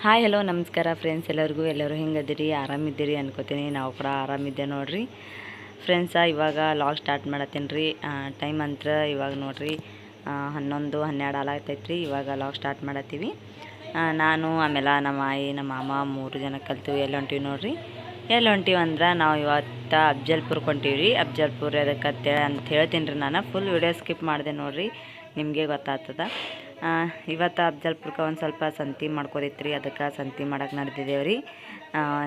Hi hello ನಮಸ್ಕಾರ friends, ಎಲ್ಲರೂ ಹೆಂಗದಿರಿ? ಆರಾಮಿದ್ದೀರಿ ಅನ್ಕೋತೀನಿ. ನಾವು ಕೂಡ ಆರಾಮಿದ್ದೆ ನೋಡ್ರಿ ಫ್ರೆಂಡ್ಸ. ಇವಾಗ ಲಾಗ್ ಸ್ಟಾರ್ಟ್ ಮಾಡತ್ತೀನಿ ರೀ. ಟೈಮ್ ಅಂತ್ರ ಇವಾಗ ನೋಡ್ರಿ 11-12 ಆಗತೈತ್ರಿ. ಇವಾಗ ಲಾಗ್ ಸ್ಟಾರ್ಟ್ ಮಾಡತ್ತೀವಿ. ನಾನು ಆಮೇಲೆ ನಮ್ಮ ಆಯಿ ನಮ್ಮ ಮಾಮ 3 ಜನ ಕಲ್ತೀವಿ. ಎಲ್ಲಿ ಹೊಂಟೀವಿ ನೋಡ್ರಿ. ಎಲ್ಲಿ ಹೊಂಟೀವಿ ಅಂದ್ರೆ ನಾವು ಇವತ್ತು ಅಫ್ಜಲ್ಪುರಕ್ಕೆ ಹೊಂಟೀವಿ ರೀ. ಅಫ್ಜಲ್ಪುರ ಅದಕ್ಕೆ ಅಂತ ಹೇಳ್ತೀನಿ ರೀ. ನಾನು ಫುಲ್ ವಿಡಿಯೋ ಸ್ಕಿಪ್ ಮಾಡಿದೆ ನೋಡ್ರಿ, ನಿಮಗೆ ಗೊತ್ತಾಗ್ತದ. ಇವತ್ತು ಅಫ್ಜಲ್ಪುರಕ್ಕೆ ಒಂದು ಸ್ವಲ್ಪ ಸಂತಿ ಮಾಡ್ಕೋದೈತ್ರಿ. ಅದಕ್ಕೆ ಸಂತಿ ಮಾಡಕ್ಕೆ ನಡೆದಿದ್ದೇವೆ ರೀ.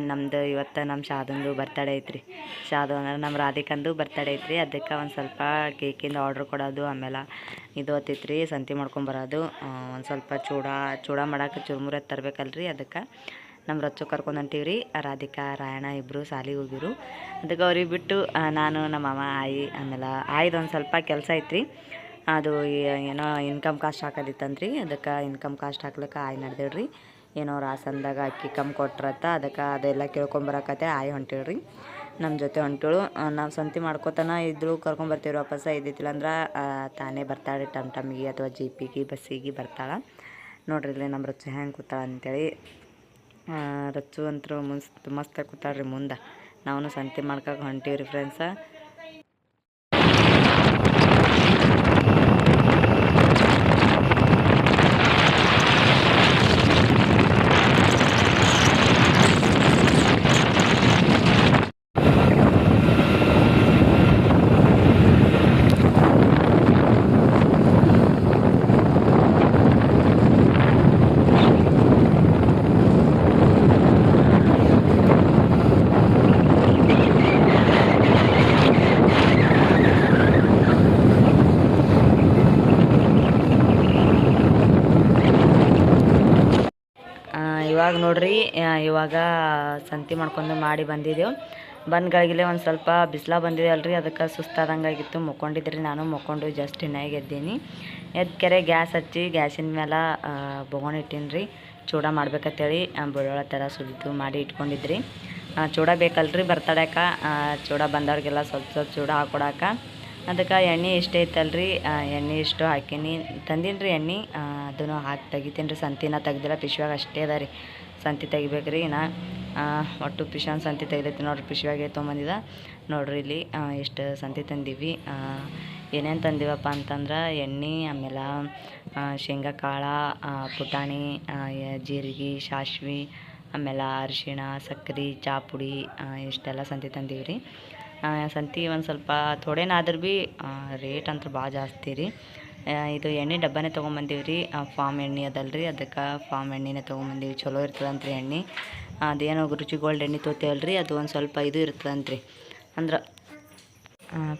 ನಮ್ಮದು ಇವತ್ತು ನಮ್ಮ ಶಾದಂದು ಬರ್ತಡೇ ಐತ್ರಿ. ಶಾದು ಅಂದ್ರೆ ನಮ್ಮ ರಾಧಿಕಂದು ಬರ್ತಡೇ ಐತ್ರಿ. ಅದಕ್ಕೆ ಒಂದು ಸ್ವಲ್ಪ ಕೇಕಿಂದ ಆರ್ಡ್ರ್ ಕೊಡೋದು, ಆಮೇಲೆ ಇದು ಹೊತ್ತೈತ್ರಿ ಸಂತಿ ಮಾಡ್ಕೊಂಬರೋದು. ಒಂದು ಸ್ವಲ್ಪ ಚೂಡ ಮಾಡೋಕೆ ಚುರುಮುರಿ ತರಬೇಕಲ್ರಿ. ಅದಕ್ಕೆ ನಮ್ಮ ರಚ್ಚು ಕರ್ಕೊಂಡು ಹೊಂಟೀವಿ ರೀ. ರಾಧಿಕಾ ರಾಯಣ್ಣ ಇಬ್ಬರು ಸಾಲಿಗೆ ಹೋಗಿರು. ಅದಕ್ಕೆ ಅವ್ರಿಗೆ ಬಿಟ್ಟು ನಾನು ನಮ್ಮ ಮಾಮ ಆಯಿ ಆಮೇಲೆ ಆಯ್ದೊಂದು ಸ್ವಲ್ಪ ಕೆಲಸ ಐತ್ರಿ. ಅದು ಏನೋ ಇನ್ಕಮ್ ಕಾಸ್ಟ್ ಹಾಕೋದಿತ್ತಂತ್ರಿ. ಅದಕ್ಕೆ ಇನ್ಕಮ್ ಕಾಸ್ಟ್ ಹಾಕ್ಲಿಕ್ಕೆ ಆಯ್ ನಡೆದೇಳ್ರಿ. ಏನೋ ರಾಸನ್ದಾಗ ಅಕ್ಕಿ ಕಮ್ಮಿ ಕೊಟ್ರತ್ತ. ಅದಕ್ಕೆ ಅದೆಲ್ಲ ಕೇಳ್ಕೊಂಬರಕತ್ತೆ ಆಯ್ ಹೊಂಟೇಳ್ರಿ. ನಮ್ಮ ಜೊತೆ ಹೊಂಟೇಳು. ನಾವು ಸಂತಿ ಮಾಡ್ಕೋತಾನ ಇದ್ರು ಕರ್ಕೊಂಬರ್ತೀವಿ ವಾಪಸ್. ಇದ್ದಿತ್ತಿಲ್ಲ ಅಂದ್ರೆ ತಾನೇ ಬರ್ತಾಳೆ ಟಮ್ಗೆ ಅಥವಾ ಜೀಪಿಗೆ ಬಸ್ಸಿಗೆ ಬರ್ತಾಳೆ ನೋಡ್ರಿ. ಇಲ್ಲಿ ನಮ್ಮ ರಚ್ಚು ಹೆಂಗೆ ಕೂತಾಳೆ ಅಂತೇಳಿ. ರಚ್ಚು ಅಂತೂ ಮಸ್ತ್ ಕೂತಾಳ್ರಿ ಮುಂದೆ. ನಾವು ಸಂತಿ ಮಾಡ್ಕೊಕ್ಕೆ ಹೊಂಟೀವಿ ರೀ ಫ್ರೆಂಡ್ಸ. ಇವಾಗ ನೋಡ್ರಿ, ಇವಾಗ ಸಂತಿ ಮಾಡ್ಕೊಂಡು ಮಾಡಿ ಬಂದಿದ್ದೆವು. ಬಂದ್ಗಳಿಗೆಲೆ ಒಂದು ಸ್ವಲ್ಪ ಬಿಸಿಲ ಬಂದಿದೆ ಅಲ್ರಿ. ಅದಕ್ಕೆ ಸುಸ್ತಾದಂಗೆ ಆಗಿತ್ತು. ಮುಕ್ಕೊಂಡಿದ್ರಿ. ನಾನು ಮುಕ್ಕೊಂಡು ಜಸ್ಟ್ ಇನ್ನೇಗೆ ಎದ್ದೀನಿ. ಕೆರೆ ಗ್ಯಾಸ್ ಹಚ್ಚಿ ಗ್ಯಾಸಿನ ಮೇಲೆ ಬೊಗೋಣ ಇಟ್ಟೀನಿ ರೀ. ಚೂಡ ಮಾಡ್ಬೇಕಂತೇಳಿ ಬೆಳ್ಳುಳ್ಳಿ ಥರ ಸುಲಿದು ಮಾಡಿ ಇಟ್ಕೊಂಡಿದ್ರಿ. ಚೂಡ ಬೇಕಲ್ರಿ ಬರ್ತಡೇಕ. ಚೂಡ ಬಂದವ್ರಿಗೆಲ್ಲ ಸ್ವಲ್ಪ ಚೂಡ ಹಾಕೊಡಕ್ಕೆ. ಅದಕ್ಕೆ ಎಣ್ಣೆ ಇಷ್ಟ ಐತಲ್ರಿ. ಎಣ್ಣೆ ಇಷ್ಟು ಹಾಕೀನಿ. ತಂದೀನಿ ರೀ ಎಣ್ಣೆ. ಅದನ್ನು ಹಾಕಿ ತೆಗಿತೀನಿ ರೀ. ಸಂತಿನ ತೆಗ್ದಿಲ್ಲ, ಪಿಶ್ವಾಗ ಅಷ್ಟೇ ಅದ ರೀ. ಸಂತಿ ತೆಗಿಬೇಕ್ರಿ. ಒಟ್ಟು ಪಿಶ್ವನ್ ಸಂತಿ ತೆಗ್ದೈತಿ ನೋಡ್ರಿ. ಪಿಶ್ವಾಗೆ ತೊಗೊಂಬಂದಿದ ನೋಡ್ರಿ. ಇಲ್ಲಿ ಎಷ್ಟು ಸಂತಿ ತಂದೀವಿ. ಏನೇನು ತಂದೀವಪ್ಪ ಅಂತಂದ್ರೆ ಎಣ್ಣೆ, ಆಮೇಲೆ ಶೇಂಗಾ ಕಾಳು, ಪುಟಾಣಿ, ಜೀರಿಗೆ, ಸಾಸ್ವೆ, ಆಮೇಲೆ ಅರಿಶಿಣ, ಸಕ್ಕರೆ, ಚಾ ಪುಡಿ, ಇಷ್ಟೆಲ್ಲ ಸಂತಿ ತಂದೀವಿ ರೀ. ಸಂತಿ ಒಂದು ಸ್ವಲ್ಪ ಥೋಡೇನಾದ್ರೂ ಭೀ ರೇಟ್ ಅಂತೂ ಭಾಳ ಜಾಸ್ತಿ ರೀ. ಇದು ಎಣ್ಣೆ ಡಬ್ಬನೇ ತೊಗೊಂಬಂದೀವಿ ರೀ. ಫಾರ್ಮ್ ಎಣ್ಣೆ ಅದಲ್ರಿ. ಅದಕ್ಕೆ ಫಾರ್ಮ್ ಎಣ್ಣೆನೇ ತೊಗೊಂಬಂದೀವಿ. ಚಲೋ ಇರ್ತದಂತ್ರಿ ಎಣ್ಣೆ. ಅದೇನೋ ರುಚಿ ಗೋಲ್ಡ್ ಎಣ್ಣೆ ತೊಗೊತೇವಲ್ರಿ, ಅದು ಒಂದು ಸ್ವಲ್ಪ ಇದು ಇರ್ತದಂತ್ರಿ. ಅಂದ್ರೆ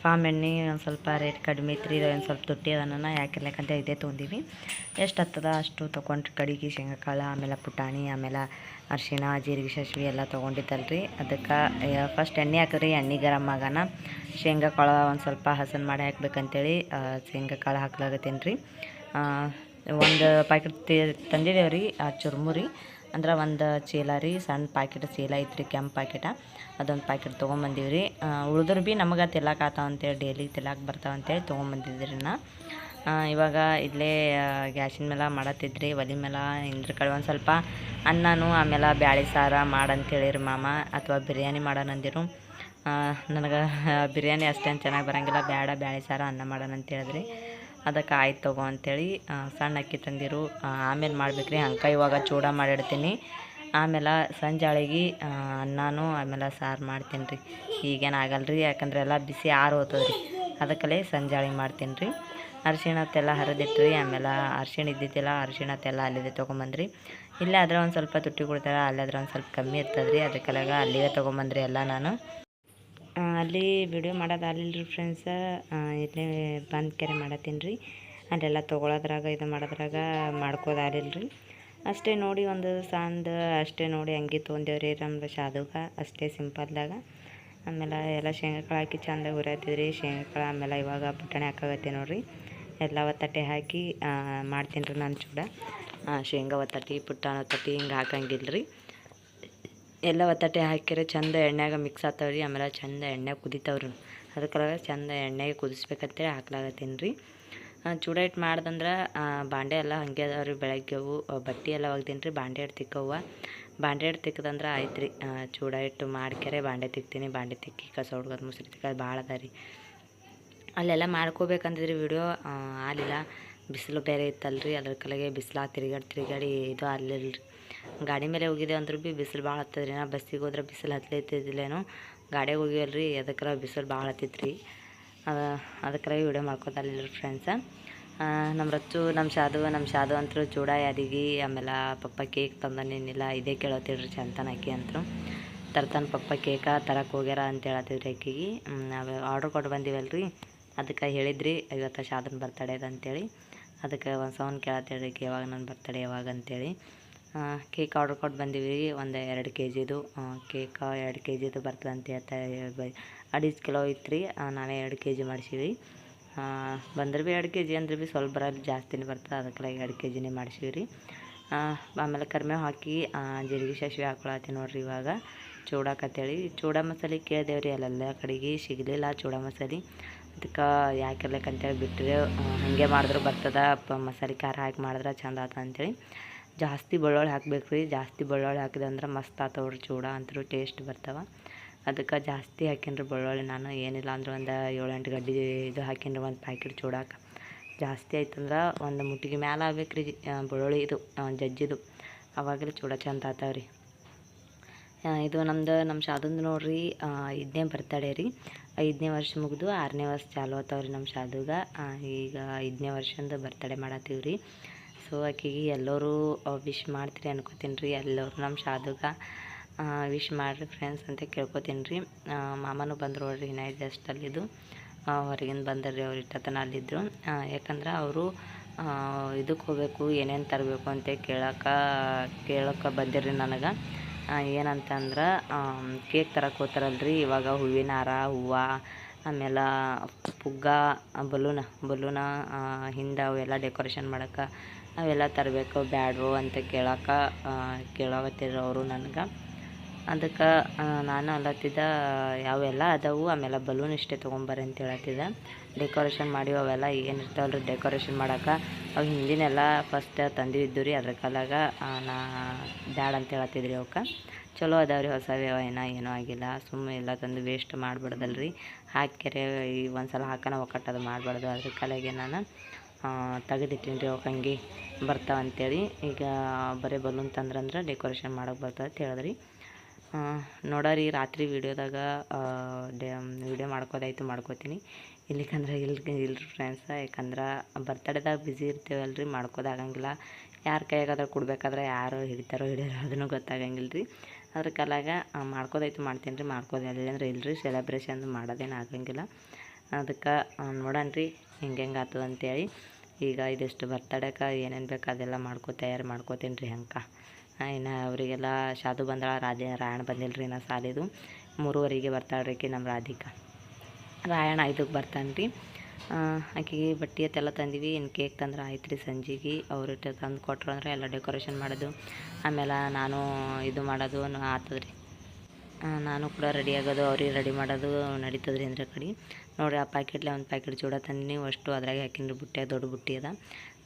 ಫಾರ್ಮ್ ಎಣ್ಣೆ ಒಂದು ಸ್ವಲ್ಪ ರೇಟ್ ಕಡಿಮೆ ಐತ್ರಿ. ಇದು ಒಂದು ಸ್ವಲ್ಪ ತುಟ್ಟಿ ಅದನ್ನ ಯಾಕಿರ್ಲಿಕ್ಕಂತ ಇದೇ ತೊಗೊಂಡೀವಿ. ಎಷ್ಟು ಹತ್ತದ ಅಷ್ಟು ತೊಗೊಂಡ್ರಿ. ಕಡಿಗೆ ಶೇಂಗಾ ಕಾಳು, ಆಮೇಲೆ ಪುಟಾಣಿ, ಆಮೇಲೆ ಅರಿಶಿಣ, ಜೀರಿಗೆ, ಸಾಸ್ವೆ ಎಲ್ಲ ತೊಗೊಂಡಿದ್ದಲ್ರಿ. ಅದಕ್ಕೆ ಫಸ್ಟ್ ಎಣ್ಣೆ ಹಾಕಿದ್ರಿ. ಎಣ್ಣೆ ಗರಮ್ ಆಗೋಣ ಶೇಂಗಾ ಕಾಳು ಒಂದು ಸ್ವಲ್ಪ ಹಸನ್ ಮಾಡಿ ಹಾಕ್ಬೇಕಂತೇಳಿ ಶೇಂಗಾ ಕಾಳು ಹಾಕ್ಲಾಗತ್ತೀನಿ ರೀ. ಒಂದು ಪ್ಯಾಕೆಟ್ ತಂದಿದ್ದೇವೆ ರೀ ಚುರುಮುರಿ. ಅಂದ್ರೆ ಒಂದು ಚೀಲ ರೀ, ಸಣ್ಣ ಪ್ಯಾಕೆಟ್ ಚೀಲ ಐತ್ರಿ, ಕೆಂಪು ಪ್ಯಾಕೆಟ. ಅದೊಂದು ಪ್ಯಾಕೆಟ್ ತೊಗೊಂಬಂದೀವಿ ರೀ. ಉಳಿದ್ರು ಭೀ ನಮಗೆ ತಿಲ್ಲಕ್ಕೆ ಆತಾವಂತೇಳಿ, ಡೈಲಿ ತಿಲ್ಲಕ್ಕೆ ಬರ್ತಾವಂತೇಳಿ ತೊಗೊಂಬಂದಿದ್ರಿ ನಾ. ಇವಾಗ ಇಲ್ಲೇ ಗ್ಯಾಸಿನ ಮೇಲೆ ಮಾಡತ್ತಿದ್ರಿ. ಒಲೆ ಮೇಲೆ ಇಂದ್ರ ಕಡೆ ಒಂದು ಸ್ವಲ್ಪ ಅನ್ನನೂ ಆಮೇಲೆ ಬ್ಯಾಳೆ ಸಾರು ಮಾಡಂತೇಳಿರಿ ಮಾಮ. ಅಥವಾ ಬಿರಿಯಾನಿ ಮಾಡೋಣಂದಿರು. ನನಗೆ ಬಿರಿಯಾನಿ ಅಷ್ಟೇನು ಚೆನ್ನಾಗಿ ಬರೋಂಗಿಲ್ಲ. ಬ್ಯಾಳೆ ಸಾರು ಅನ್ನ ಮಾಡೋಣ ಅಂತ ಹೇಳಿದ್ರಿ. ಅದಕ್ಕೆ ಆಯ್ತು ತಗೋ ಅಂಥೇಳಿ ಸಣ್ಣ ಅಕ್ಕಿ ತಂದಿರು. ಆಮೇಲೆ ಮಾಡ್ಬೇಕ್ರಿ. ಹಂಗೆ ಇವಾಗ ಚೂಡ ಮಾಡಿಡ್ತೀನಿ. ಆಮೇಲೆ ಸಂಜಾಳಿಗೆ ಅನ್ನನೂ ಆಮೇಲೆ ಸಾರು ಮಾಡ್ತೀನಿ ರೀ. ಈಗೇನು ಆಗಲ್ರಿ, ಯಾಕಂದ್ರೆ ಎಲ್ಲ ಬಿಸಿ ಆರು ಹೋಗ್ತದೆ ರೀ. ಅದಕ್ಕಲ್ಲೇ ಸಂಜಾಳಿಗೆ ಮಾಡ್ತೀನಿ ರೀ. ಅರಿಶಿಣತ್ತೆಲ್ಲ ಹರಿದಿಟ್ರಿ. ಆಮೇಲೆ ಅರಿಶಿಣ ಇದ್ದಿದ್ದಿಲ್ಲ, ಅರಿಶಿಣತ್ತೆಲ್ಲ ಅಲ್ಲಿದೆ ತೊಗೊಂಬಂದ್ರಿ. ಇಲ್ಲೇ ಆದ್ರೆ ಒಂದು ಸ್ವಲ್ಪ ತುಟ್ಟಿ ಕೊಡ್ತಾರೆ, ಅಲ್ಲಾದ್ರೆ ಒಂದು ಸ್ವಲ್ಪ ಕಮ್ಮಿ ಇರ್ತದೆ ರೀ. ಅದಕ್ಕೆಲ್ಲ ಅಲ್ಲಿಗೆ ತೊಗೊಂಬಂದ್ರಿ ಎಲ್ಲ ನಾನು. ಅಲ್ಲಿ ವಿಡಿಯೋ ಮಾಡೋದಾಗಲಿಲ್ಲ ರೀ ಫ್ರೆಂಡ್ಸ. ಇಲ್ಲೇ ಬಂದು ಕೆರೆ ಮಾಡತ್ತೀನಿ ರೀ. ಅಲ್ಲೆಲ್ಲ ತೊಗೊಳೋದ್ರಾಗ ಇದು ಮಾಡೋದ್ರಾಗ ಮಾಡ್ಕೋದಾಗಲಿಲ್ಲ ರೀ. ಅಷ್ಟೇ ನೋಡಿ, ಒಂದು ಸಣ್ಣದು ಅಷ್ಟೇ ನೋಡಿ ಅಂಗಿ ತೊಗೊಂಡೇವ್ರಿ ನಮ್ಮ ಶಾದುಗೆ. ಅಷ್ಟೇ ಸಿಂಪಲ್ದಾಗ. ಆಮೇಲೆ ಎಲ್ಲ ಶೇಂಗಾ ಕಾಳು ಹಾಕಿ ಚೆಂದ ಹುರಿಯತ್ತಿದ್ರಿ. ಶೇಂಗಾ ಕಾಳು ಆಮೇಲೆ ಇವಾಗ ಪುಟಾಣಿ ಹಾಕಾಗತ್ತೆ ನೋಡಿರಿ. ಎಲ್ಲ ಒತ್ತಟ್ಟೆ ಹಾಕಿ ಮಾಡ್ತೀನಿ ರೀ ನಾನು ಚೂಡ. ಶೇಂಗಾ ಒತ್ತಟ್ಟಿ, ಪುಟಾಣಿ ಒತ್ತಟ್ಟಿ ಹಿಂಗೆ ಹಾಕಂಗಿಲ್ಲ ರೀ. ಎಲ್ಲ ಒತ್ತಟ್ಟೆ ಹಾಕಿರೆ ಚೆಂದ ಎಣ್ಣೆಗೆ ಮಿಕ್ಸ್ ಆಗ್ತಾವ್ರಿ. ಆಮೇಲೆ ಚೆಂದ ಎಣ್ಣೆ ಕುದಿತಾವ್ರಿ. ಅದಕ್ಕಾಗ ಚೆಂದ ಎಣ್ಣೆಗೆ ಕುದಿಸ್ಬೇಕಂತೇಳಿ ಹಾಕ್ಲಾಗತ್ತೀನಿ ರೀ. ಚೂಡ ಹಿಟ್ಟು ಮಾಡ್ದಂದ್ರೆ ಬಾಂಡೆ ಎಲ್ಲ ಹಂಗೆ ಅದಾವ್ರಿ. ಬೆಳಗ್ಗೆವು ಬಟ್ಟೆ ಎಲ್ಲ ಒಗ್ದೀನಿ ರೀ, ಬಾಂಡೆ ಹಿಟ್ಟು ತಿಕ್ಕವ್ವ. ಬಾಂಡೆ ಹಿಟ್ಟು ತಿಕ್ಕದಂದ್ರೆ ಆಯ್ತು ರೀ. ಚೂಡ ಹಿಟ್ಟು ಮಾಡ್ಕೆರೆ ಬಾಂಡೆ ತಿಕ್ತೀನಿ. ಬಾಂಡೆ ತಿಕ್ಕಿ ಕಸ ಹುಡ್ಗೋದು ಮುಸ್ರಿ ತಿಕ್ಕೋದು ಭಾಳ ಅದ ರೀ. ಅಲ್ಲೆಲ್ಲ ಮಾಡ್ಕೋಬೇಕಂತಿದ್ರಿ ವಿಡಿಯೋ ಆಗಲಿಲ್ಲ. ಬಿಸಿಲು ಬೇರೆ ಇತ್ತಲ್ರಿ, ಅದ್ರ ಕಲೆಗೆ ಬಿಸಿಲು ತಿರುಗಾಡಿ ಇದು ಆಗಲಿಲ್ಲ ರೀ. ಗಾಡಿ ಮೇಲೆ ಹೋಗಿದ್ದೇವೆ ಅಂದ್ರೂ ಭೀ ಬಿಸಿಲು ಭಾಳ ಹತ್ತದ್ರಿ. ನಾ ಬಸ್ಸಿಗೆ ಹೋದ್ರೆ ಬಿಸಿಲು ಹತ್ತಲೈತಿದ್ದಿಲ್ಲೇನೋ, ಗಾಡಿಗೆ ಹೋಗಿವಲ್ರಿ ಅದಕ್ಕೆ ಬಿಸಿಲು ಭಾಳ ಹತ್ತಿತ್ತು ರೀ. ಅದಕ್ಕೆ ವಿಡಿಯೋ ಮಾಡ್ಕೊತಾರಿಲ್ಲ ಫ್ರೆಂಡ್ಸ. ನಮ್ಮ ರಚ್ಚು ನಮ್ಮ ಶಾದು ಅಂತೂ ಚೂಡ ಯಾದಿಗೆ ಆಮೇಲೆ ಪಪ್ಪ ಕೇಕ್ ತಂದನೇನಿಲ್ಲ ಇದೇ ಕೇಳತ್ತಿಡ್ರಿ ಚಂತನಾಕಿ ಅಂತರು. ತರ್ತಾನೆ ಪಪ್ಪ ಕೇಕ ತರಕ್ಕೆ ಹೋಗ್ಯಾರ ಅಂತ ಹೇಳತ್ತಿದ್ರಿ ಆಕಿಗೆ. ನಾವು ಆರ್ಡ್ರ್ ಕೊಟ್ಟು ಬಂದೀವಲ್ರಿ, ಅದಕ್ಕೆ ಹೇಳಿದ್ರಿ ಇವತ್ತು ಶಾದನ ಬರ್ತಡೇ ಇದೆ ಅಂತೇಳಿ. ಅದಕ್ಕೆ ಒಂದು ಸೌನ್ ಕೇಳತ್ತಿಡ್ರಿ ಯಾವಾಗ ನನ್ನ ಬರ್ತಡೇ ಯಾವಾಗ ಅಂತೇಳಿ. ಕೇಕ್ ಆರ್ಡ್ರ್ ಕೊಟ್ಟು ಬಂದೀವಿ. ಒಂದು 2 kgದು ಕೇಕ 2 kgದು ಬರ್ತದೆ ಅಂತ ಹೇಳ್ತಾ 2.5 ಕಿಲೋ ಇತ್ತು ರೀ. ನಾವೇ 2 kg ಮಾಡಿಸೀವಿ. ಬಂದ್ರೆ ಭೀ 2 kg ಅಂದ್ರೆ ಭೀ ಸ್ವಲ್ಪ ಬರೋದು ಜಾಸ್ತಿನೇ ಬರ್ತದೆ, ಅದಕ್ಕೆ 2 kgನೇ ಮಾಡಿಸೀವಿ ರೀ. ಆಮೇಲೆ ಕರಿಬೇವು ಹಾಕಿ ಜೀರಿಗೆ ಸಾಸಿವೆ ಹಾಕೊಳತ್ತೀನಿ ನೋಡ್ರಿ. ಇವಾಗ ಚೂಡಾಕತ್ತೇಳಿ ಚೂಡ ಮಸಾಲೆ ಕೇಳಿದೇವ್ರಿ, ಅಲ್ಲೆಲ್ಲ ಕಡೆಗೆ ಸಿಗಲಿಲ್ಲ ಚೂಡ ಮಸಾಲೆ. ಅದಕ್ಕೆ ಯಾಕಿರ್ಬೇಕಂತೇಳಿ ಬಿಟ್ಟರೆ ಹಾಗೆ ಮಾಡಿದ್ರು ಬರ್ತದೆ, ಮಸಾಲೆ ಖಾರ ಹಾಕಿ ಮಾಡಿದ್ರೆ ಚಂದ ಆತ ಅಂಥೇಳಿ. ಜಾಸ್ತಿ ಬೆಳ್ಳುಳ್ಳಿ ಹಾಕ್ಬೇಕು ರೀ. ಜಾಸ್ತಿ ಬೆಳ್ಳುಳ್ಳಿ ಹಾಕಿದೆ ಅಂದ್ರೆ ಮಸ್ತ್ ಆತವ್ರಿ ಚೂಡ ಅಂತೂ ಟೇಸ್ಟ್ ಬರ್ತಾವೆ. ಅದಕ್ಕೆ ಜಾಸ್ತಿ ಹಾಕಿನ್ರಿ ಬೆಳ್ಳುಳ್ಳಿ. ನಾನು ಏನಿಲ್ಲ ಅಂದ್ರೆ ಒಂದು 7-8 ಗಡ್ಡೆ ಇದು ಹಾಕಿನ್ರಿ ಒಂದು ಪ್ಯಾಕೆಟ್ ಚೂಡಾಕ. ಜಾಸ್ತಿ ಆಯ್ತಂದ್ರೆ ಒಂದು ಮುಟ್ಟಿಗೆ ಮ್ಯಾಲೆ ಆಗ್ಬೇಕು ರೀ ಬೆಳ್ಳುಳ್ಳಿ ಇದು ಜಜ್ಜಿದು, ಅವಾಗಲೇ ಚೂಡ ಚಂದ ಆತಾವ್ರಿ. ಇದು ನಮ್ಮ ಶಾದಂದು ನೋಡ್ರಿ 5ನೇ ಬರ್ತಡೇ ರೀ. 5ನೇ ವರ್ಷ ಮುಗಿದು 6ನೇ ವರ್ಷ ಚಾಲು ಆತಾವ್ರಿ ನಮ್ಮ ಶಾದುಗೆ. ಈಗ 5ನೇ ವರ್ಷದ ಬರ್ತಡೇ ಮಾಡತ್ತೀವಿ ರೀ. ಸೊ ಆಕೆಗೆ ಎಲ್ಲರೂ ವಿಶ್ ಮಾಡ್ತೀರಿ ಅನ್ಕೋತೀನಿ ರೀ. ಎಲ್ಲರೂ ನಮ್ಮ ಶಾದುಗೆ ವಿಶ್ ಮಾಡಿರಿ ಫ್ರೆಂಡ್ಸ್ ಅಂತ ಕೇಳ್ಕೊತೀನಿ ರೀ. ಮಾಮನೂ ಬಂದರು ನೋಡ್ರಿ, ಇನ್ನ ಜಸ್ಟ್ ಅಲ್ಲಿದ್ದು ಹೊರಗಿಂದ ಬಂದರ್ರಿ. ಅವ್ರು ಇಟ್ಟತನ ಅಲ್ಲಿದ್ದರು. ಯಾಕಂದ್ರೆ ಅವರು ಇದಕ್ಕೆ ಹೋಗಬೇಕು, ಏನೇನು ತರಬೇಕು ಅಂತ ಕೇಳೋಕೆ ಬಂದಿರ್ರಿ ನನಗೆ. ಏನಂತಂದ್ರೆ ಕೇಕ್ ತರಕ್ಕೆ ಹೋಗ್ತಾರಲ್ರಿ ಇವಾಗ, ಹೂವಿನ ಹಾರ, ಹೂವು, ಆಮೇಲೆ ಪುಗ್ಗ, ಬಲೂನ ಹಿಂದೆ ಅವೆಲ್ಲ ಡೆಕೋರೇಷನ್ ಮಾಡೋಕೆ ಅವೆಲ್ಲ ತರಬೇಕು ಬ್ಯಾಡ್ರು ಅಂತ ಕೇಳಕತ್ತಿದ್ರು ಅವರು ನನಗೆ. ಅದಕ್ಕೆ ನಾನು ಅಲ್ಲತ್ತಿದ್ದ ಯಾವೆಲ್ಲ ಅದಾವು, ಆಮೇಲೆ ಬಲೂನ್ ಇಷ್ಟೇ ತೊಗೊಂಬರ್ರಿ ಅಂತ ಹೇಳತ್ತಿದ್ದೆ. ಡೆಕೋರೇಷನ್ ಮಾಡಿ ಅವೆಲ್ಲ ಏನಿರ್ತಾವಲ್ರಿ ಡೆಕೋರೇಷನ್ ಮಾಡೋಕೆ, ಅವು ಹಿಂದಿನೆಲ್ಲ ಫಸ್ಟ್ ತಂದಿದ್ದು ರೀ. ಅದ್ರ ಕಾಲಾಗ ನಾ ಬ್ಯಾಡ ಅಂತ ಹೇಳತ್ತಿದ್ರಿ. ಅವಕ್ಕೆ ಚಲೋ ಅದಾವ್ರಿ ಹೊಸವೇ, ಏನೂ ಆಗಿಲ್ಲ. ಸುಮ್ಮನೆ ಎಲ್ಲ ತಂದು ವೇಸ್ಟ್ ಮಾಡಿಬಿಡ್ದಲ್ರಿ. ಹಾಕ್ಯಾರೆ ಈ ಒಂದು ಸಲ ಹಾಕೋಣ ಒಕ್ಕಟ್ಟದು ಮಾಡಬಾರ್ದು. ಅದ್ರ ಕಾಲಾಗೆ ನಾನು ತೆಗೆದಿಟ್ಟಿನಿ ರೀ. ಅವಕ್ಕೆ ಹಂಗೆ ಬರ್ತಾವಂತೇಳಿ. ಈಗ ಬರೀ ಬಲೂನ್ ತಂದ್ರಂದ್ರೆ ಡೆಕೋರೇಷನ್ ಮಾಡೋಕೆ ಬರ್ತದೆ ಅಂತ ಹೇಳಿದ್ರಿ. ನೋಡೋರಿ ರಾತ್ರಿ ವೀಡಿಯೋದಾಗ ವೀಡಿಯೋ ಮಾಡ್ಕೋತೀನಿ. ಇಲ್ಲಿಕಂದ್ರೆ ಇಲ್ರಿ ಫ್ರೆಂಡ್ಸ, ಯಾಕಂದ್ರೆ ಬರ್ತಡೇದಾಗ ಬ್ಯುಸಿ ಇರ್ತೀವಲ್ರಿ, ಮಾಡ್ಕೋದಾಗಂಗಿಲ್ಲ. ಯಾರ ಕೈಯಾಗಾದ್ರೆ ಕೊಡ್ಬೇಕಾದ್ರೆ ಯಾರು ಹಿಡಿತಾರೋ ಅದನ್ನು ಗೊತ್ತಾಗಂಗಿಲ್ಲ ರೀ. ಅದ್ರ ಕಾಲಾಗ ಮಾಡ್ತೀನಿ ರೀ. ಇಲ್ಲಂದ್ರೆ ಇಲ್ಲರಿ, ಸೆಲೆಬ್ರೇಷನ್ ಮಾಡೋದೇನು ಆಗಂಗಿಲ್ಲ. ಅದಕ್ಕೆ ನೋಡೋಣ ರೀ ಹೆಂಗೆ ಆಗ್ತದೆ ಅಂತೇಳಿ. ಈಗ ಇದಿಷ್ಟು ಬರ್ತಡೇಗೆ ಏನೇನು ಬೇಕು ಅದೆಲ್ಲ ತಯಾರು ಮಾಡ್ಕೋತೀನಿ ರೀ. ಇನ್ನು ಅವರಿಗೆಲ್ಲ ಶಾದು ಬಂದಳ, ರಾಯಣ ಬಂದಿಲ್ಲ ರೀ. ಇನ್ನು ಸಾಲಿದು 3:15ಗೆ ಬರ್ತಾಳೆ ರೀ ನಮ್ಮ ರಾಧಿಕಾ. ರಾಯಣ 5ಕ್ಕೆ ಬರ್ತಾನೆ ರೀ. ಆಕೆಗೆ ಬಟ್ಟೆ ಎಲ್ಲ ತಂದೀವಿ. ಇನ್ನು ಕೇಕ್ ತಂದ್ರೆ ಆಯ್ತು ರೀ ಸಂಜೆಗೆ. ಅವ್ರು ತಂದು ಕೊಟ್ಟರು ಅಂದರೆ ಎಲ್ಲ ಡೆಕೋರೇಷನ್ ಮಾಡೋದು, ಆಮೇಲೆ ನಾನು ಇದು ಮಾಡೋದು ಆಗ್ತದೆ ರೀ. ನಾನು ಕೂಡ ರೆಡಿ ಆಗೋದು, ಅವ್ರಿಗೆ ರೆಡಿ ಮಾಡೋದು ನಡೀತದ್ರಿ. ಅಂದ್ರೆ ಕಡೆ ನೋಡಿರಿ, ಆ ಪ್ಯಾಕೆಟ್ಲೆ ಒಂದು ಪ್ಯಾಕೆಟ್ ಚೂಡ ತಂದಿನಿ. ಅಷ್ಟು ಅದ್ರಾಗೆ ಹಾಕಿನ್ರಿ. ಬುಟ್ಟೆ ದೊಡ್ಡ ಬುಟ್ಟಿ ಅದ,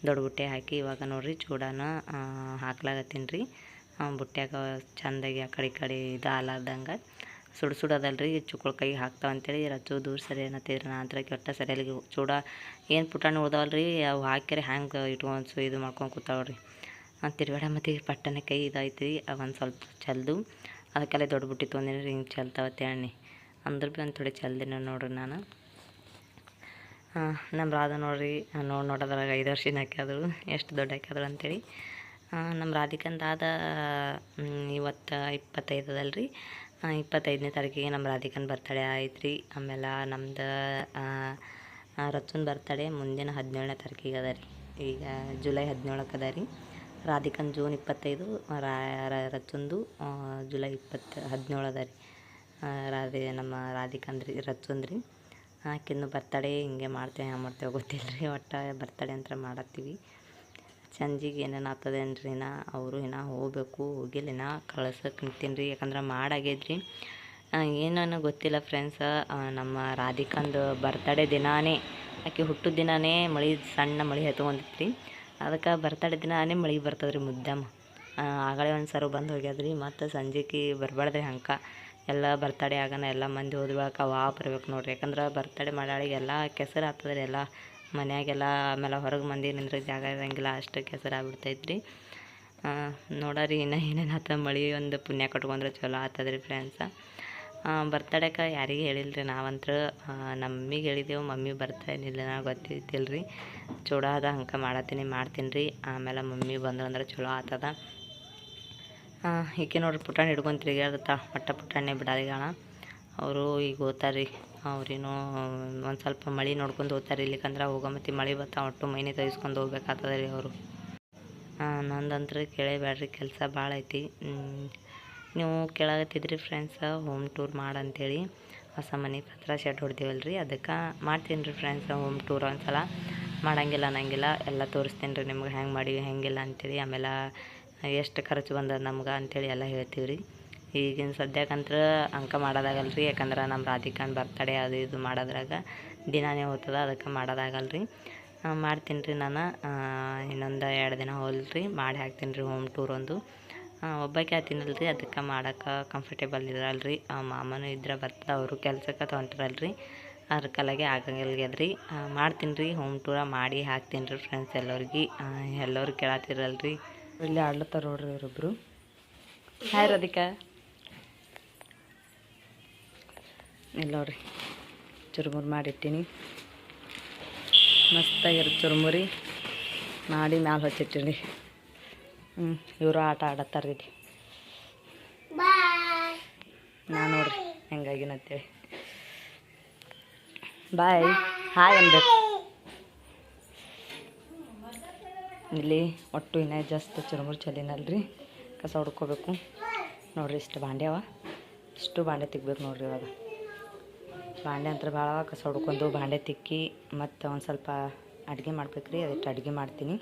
ದೊಡ್ಡ ಬುಟ್ಟೆ ಹಾಕಿ ಇವಾಗ ನೋಡಿರಿ ಚೂಡನ ಹಾಕ್ಲಾಗತ್ತೀನಿ ರೀ. ಬುಟ್ಟ್ಯಾಗ ಚೆಂದಾಗಿ ಆ ಕಡೆ ಇದು ಆಲಾರ್ದಂಗೆ ಸುಡೋದಲ್ರಿ, ಚುಕ್ಕಳ ಕೈಗೆ ಹಾಕ್ತಾವಂತೇಳಿ ರಚ್ಚು ದೂರ ಸರಿ ಅನ್ನತ್ತಿದ್ರು. ನಾ ಹತ್ರ ಕೆಟ್ಟ ಸರಿಯಲ್ಲಿ ಚೂಡ ಏನು ಪುಟಾಣಿ ಉಳ್ದಾವಲ್ರಿ, ಅವು ಹಾಕ್ಯಾರೆ ಹ್ಯಾಂಗೆ ಇಟ್ಕೊಂಡು ಇದು ಮಾಡ್ಕೊಂಡು ಕೂತಾವ್ರಿ. ತಿರ್ಗಡ ಮತ್ತು ಪಟ್ಟನೆ ಕೈ ಇದಾಯ್ತು ರೀ. ಒಂದು ಸ್ವಲ್ಪ ಚಲ್ದು ಅದಕ್ಕೆಲ್ಲ ದೊಡ್ಡ ಬುಟ್ಟಿ ತೊಗೊಂಡಿನಿ ರೀ. ಹಿಂಗೆ ಚಲ್ತಾವತ್ತೆ ಎಣ್ಣೆ ಅಂದ್ರೆ ಭೀ ಒಂದು ಥೋಡೆ ಚಲ್ದಿನ ನೋಡ್ರಿ ನಾನು. ನಮ್ಮ ರಾಧ ನೋಡ್ರಿ ನೋಡೋದ್ರಾಗ 5 ವರ್ಷನ ಹಾಕ್ಯಾದ್ರು, ಎಷ್ಟು ದೊಡ್ಡ ಹಾಕ್ಯಾದ್ರು ಅಂತೇಳಿ. ನಮ್ಮ ರಾಧಿಕಂದಾದ ಇವತ್ತು 25 ಅದಲ್ರಿ. 25ನೇ ತಾರೀಕಿಗೆ ನಮ್ಮ ರಾಧಿಕನ ಬರ್ತಡೇ ಆಯ್ತು ರೀ. ಆಮೇಲೆ ನಮ್ದು ರಚ್ಚನ ಬರ್ತಡೇ ಮುಂದಿನ 17ನೇ ತಾರೀಕಿಗೆ ಅದ ರೀ. ಈಗ ಜುಲೈ 17ಕ್ಕೆ ಅದ ರೀ. ರಾಧಿಕನ್ ಜೂನ್ 25, ರಚ್ಚಂದು ಜುಲೈ 17 ಅದ ರೀ. ನಮ್ಮ ರಾಧಿಕಂದ್ರಿ ರಚ್ಚಂದ್ರಿ ಆಕಿನ್ನು ಬರ್ತಡೇ ಹಿಂಗೆ ಮಾಡ್ತೇವೆ ಗೊತ್ತಿಲ್ಲ ರೀ. ಒಟ್ಟು ಬರ್ತಡೇ ಅಂತ ಮಾಡತ್ತೀವಿ. ಸಂಜೆಗೆ ಏನೇನು ಆಗ್ತದೇನು ರೀ. ಅವರು ಹೋಗಬೇಕು, ಹೋಗಿಲ್ಲ ಕಳ್ಸಕ್ಕೆ ನಿಂತೀನಿ ರೀ. ಯಾಕಂದ್ರೆ ಮಾಡಾಗೈದ್ರಿ. ಏನೋ ಗೊತ್ತಿಲ್ಲ ಫ್ರೆಂಡ್ಸ, ನಮ್ಮ ರಾಧಿಕಂದು ಬರ್ತಡೇ ದಿನಾನೇ, ಆಕೆ ಹುಟ್ಟು ದಿನಾನೇ ಮಳೆ ಸಣ್ಣ ಮಳೆ ಹತ್ಕೊಂಡಿತ್ರಿ. ಅದಕ್ಕೆ ಬರ್ತಡೇ ದಿನಾನೇ ಮಳೆ ಬರ್ತದ್ರಿ ಮುದ್ದಮ್ಮ. ಆಗಲೇ ಒಂದು ಸರು ಬಂದು ಹೋಗ್ಯದ್ರಿ. ಮತ್ತು ಸಂಜೆಗೆ ಬರಬಾರ್ದ್ರಿ ಹಂಗೆ ಎಲ್ಲ ಬರ್ತಡೇ ಆಗೋಣ ಎಲ್ಲ ಮಂದಿ ಹೋದ್ಬೇಕು ಬರ್ಬೇಕು ನೋಡ್ರಿ. ಯಾಕಂದ್ರೆ ಬರ್ತಡೇ ಮಾಡಾಳಿಗೆಲ್ಲ ಕೆಸರು ಆಗ್ತದ್ರಿ ಎಲ್ಲ ಮನ್ಯಾಗೆಲ್ಲ. ಆಮೇಲೆ ಹೊರಗೆ ಮಂದಿ ನಿಂದ್ರೆ ಜಾಗ ಇರೋಂಗಿಲ್ಲ, ಅಷ್ಟು ಕೆಸರು ಆಗ್ಬಿಡ್ತೈತ್ರಿ. ನೋಡರಿ ಇನ್ನು ಏನೇನು ಆತ ಮಳೆ ಒಂದು ಪುಣ್ಯ ಕಟ್ಕೊಂಡ್ರೆ ಚಲೋ ಆಗ್ತದ್ರಿ ಫ್ರೆಂಡ್ಸ. ಬರ್ತಡೇಗೆ ಯಾರಿಗೆ ಹೇಳಿಲ್ರಿ ನಾವಂತ್ರ. ನಮ್ಮ ಮಮ್ಮಿಗೆ ಹೇಳಿದೆವು, ಮಮ್ಮಿ ಬರ್ತಾ ಏನಿಲ್ಲ ನಾ ಗೊತ್ತಿದ್ದಿಲ್ಲ ರೀ. ಚೂಡಾದ ಹಂಗೆ ಮಾಡ್ತೀನಿ ರೀ. ಆಮೇಲೆ ಮಮ್ಮಿ ಬಂದ್ರು ಅಂದ್ರೆ ಚಲೋ ಆಗ್ತದ. ಈಕೆ ನೋಡ್ರಿ ಪುಟಾಣಿ ಹಿಡ್ಕೊಂಡು ತಿರುಗಾಡ್ತಾ ಮಟ್ಟ ಪುಟಾಣಿ ಬಿಡಾರಿಗಾಳ. ಅವರು ಈಗ ಹೋಗ್ತಾರೆ ರೀ. ಅವ್ರೇನೋ ಒಂದು ಸ್ವಲ್ಪ ಮಳೆ ನೋಡ್ಕೊಂಡು ಹೋಗ್ತಾರೆ. ಇಲ್ಲಿಕಂದ್ರೆ ಹೋಗೋ ಮತ್ತು ಮಳೆ ಬರ್ತಾ ಒಟ್ಟು ಮೈನೆ ತೆಗಿಸ್ಕೊಂಡು ಹೋಗ್ಬೇಕಾಗ್ತದೆ ರೀ ಅವರು. ನಂದಂತ್ರ ಕೇಳೇಬೇಡ್ರಿ, ಕೆಲಸ ಭಾಳ ಐತಿ. ನೀವು ಕೇಳಾಗತ್ತಿದ್ರಿ ಫ್ರೆಂಡ್ಸ ಹೋಮ್ ಟೂರ್ ಮಾಡಂತೇಳಿ. ಹೊಸ ಮನೆ ಪತ್ರ ಶೆಡ್ ಹೊಡ್ದೇವಲ್ಲ ರೀ, ಅದಕ್ಕೆ ಮಾಡ್ತೀನಿ ರೀ ಫ್ರೆಂಡ್ಸ ಹೋಮ್ ಟೂರ್ ಒಂದ್ಸಲ. ಮಾಡೋಂಗಿಲ್ಲ ಅನ್ನಂಗಿಲ್ಲ, ಎಲ್ಲ ತೋರಿಸ್ತೀನಿ ರೀ ನಿಮ್ಗೆ ಹೆಂಗೆ ಮಾಡೀವಿ ಹೆಂಗಿಲ್ಲ ಅಂಥೇಳಿ. ಆಮೇಲೆ ಎಷ್ಟು ಖರ್ಚು ಬಂದದ ನಮ್ಗೆ ಅಂಥೇಳಿ ಎಲ್ಲ ಹೇಳ್ತೀವಿ ರೀ. ಈಗಿನ ಸದ್ಯಕ್ಕಂತ್ರ ಅಂಕ ಮಾಡೋದಾಗಲ್ಲ ರೀ. ಯಾಕಂದ್ರೆ ನಮ್ಮ ರಾಧಿಕಾನ್ ಬರ್ತಡೇ ಅದು ಇದು ಮಾಡೋದ್ರಾಗ ದಿನಾನೇ ಹೋಗ್ತದ, ಅದಕ್ಕೆ ಮಾಡೋದಾಗಲ್ಲ ರೀ. ಮಾಡ್ತೀನಿ ರೀ ನಾನು. ಇನ್ನೊಂದು 2 ದಿನ ಹೋಲ್ರಿ ಮಾಡಿ ಹಾಕ್ತೀನಿ ರೀ ಹೋಮ್ ಟೂರ್ ಒಂದು. ಒಬ್ಬಾಕೆ ಆತೀನಲ್ಲ ರೀ, ಅದಕ್ಕೆ ಮಾಡೋಕೆ ಕಂಫರ್ಟೇಬಲ್ ಇರಲ್ಲ ರೀ. ಮಾಮನೂ ಇದ್ರೆ ಬರ್ತದೆ, ಅವರು ಕೆಲ್ಸಕ್ಕೆ ತೊಗೊಂಟಿರಲ್ಲ ರೀ. ಅದ್ರ ಕಲಾಗೆ ಆಗಂಗಿಲ್ಲ ರೀ. ಮಾಡ್ತೀನಿ ರೀ ಹೋಮ್ ಟೂರ ಮಾಡಿ ಹಾಕ್ತೀನಿ ರೀ ಫ್ರೆಂಡ್ಸ್ ಎಲ್ಲರಿಗೆ. ಎಲ್ಲರೂ ಕೇಳತ್ತಿರಲ್ಲ ರೀ. ಇಲ್ಲಿ ಆಡ್ಲತ್ತಾರ ನೋಡ್ರಿ ಇವರಿಬ್ರು. ಹಾಯ್ ರಾಧಿಕಾ. ಇಲ್ಲ ನೋಡ್ರಿ ಚುರುಮುರು ಮಾಡಿಟ್ಟಿನಿ, ಮಸ್ತಾಗಿರೋ ಚುರುಮುರಿ ಮಾಡಿ ಮ್ಯಾಲೆ ಹಚ್ಚಿಟ್ಟಿನಿ. ಇವರು ಆಟ ಆಡತ್ತಾರ ಇಲ್ಲಿ. ನಾನು ನೋಡ್ರಿ ಹೆಂಗಾಗಿನಂತೇಳಿ ಬಾಯ್ ಹಾಯ್ ಅನ್ಬೇಕು. ಇಲ್ಲಿ ಒಟ್ಟು ಇನ್ನೂ ಜಾಸ್ತಿ ಚುರುಮುರು ಚಲಿನಲ್ರಿ, ಕಸ ಹೊಡ್ಕೋಬೇಕು ನೋಡ್ರಿ. ಇಷ್ಟು ಬಾಂಡ್ಯವ, ಇಷ್ಟು ಬಾಂಡೆ ತಿಕ್ಬೇಕು ನೋಡ್ರಿ. ಇವಾಗ ಬಾಂಡೆ ಅಂತ ಭಾಳ ಕಸ ಹೊಡ್ಕೊಂಡು ಬಾಂಡೆ ತಿಕ್ಕಿ ಮತ್ತು ಒಂದು ಸ್ವಲ್ಪ ಅಡುಗೆ ಮಾಡ್ಬೇಕು ರೀ. ಅದಕ್ಕೆ ಅಡುಗೆ ಮಾಡ್ತೀನಿ.